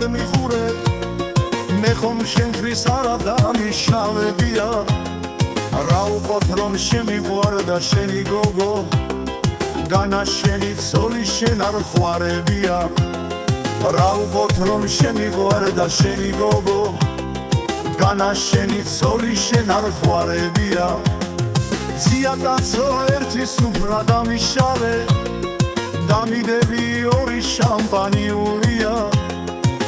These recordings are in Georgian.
რად მიხურე მე ხომ შენთვის არა დამიშავებია რა უყოთ რომ შემიყვარდა შენი გოგო განა შენი ცოლი შენ არ ხვარებია რა უყოთ რომ შემიყვარდა შენი გოგო განა შენი ცოლი შენ არ ხვარებია ძიაკაცო ერთის უფრო დამიშავე დამიდები ორი შამპანიურია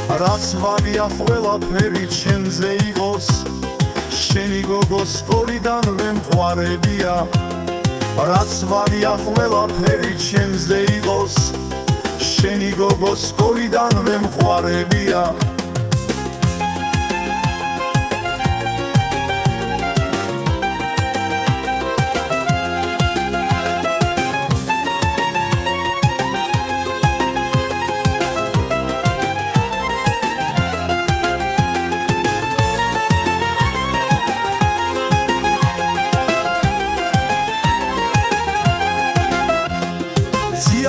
რაც ვარია ყველაფერი ჩემზე იყოს შენი გოგოს სკოლიდან ვემყარებია რაც ვარია ყველაფერი ჩემზე იყოს შენი გოგოს სკოლიდან ვემყარებია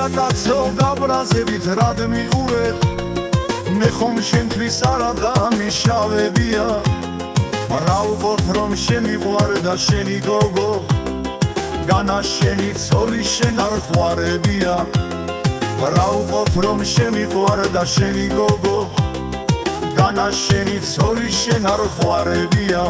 ძიაკაცო გაბრაზებით რად მიყურებ მე ხომ შენთვის არა დამიშავებია რა უყოთ რომ შემიყვარდა შენი გოგო განა შენი ცოლი შენ არ ხვარებია რა უყოთ რომ შემიყვარდა შენი გოგო განა შენი ცოლი შენ არ ხვარებია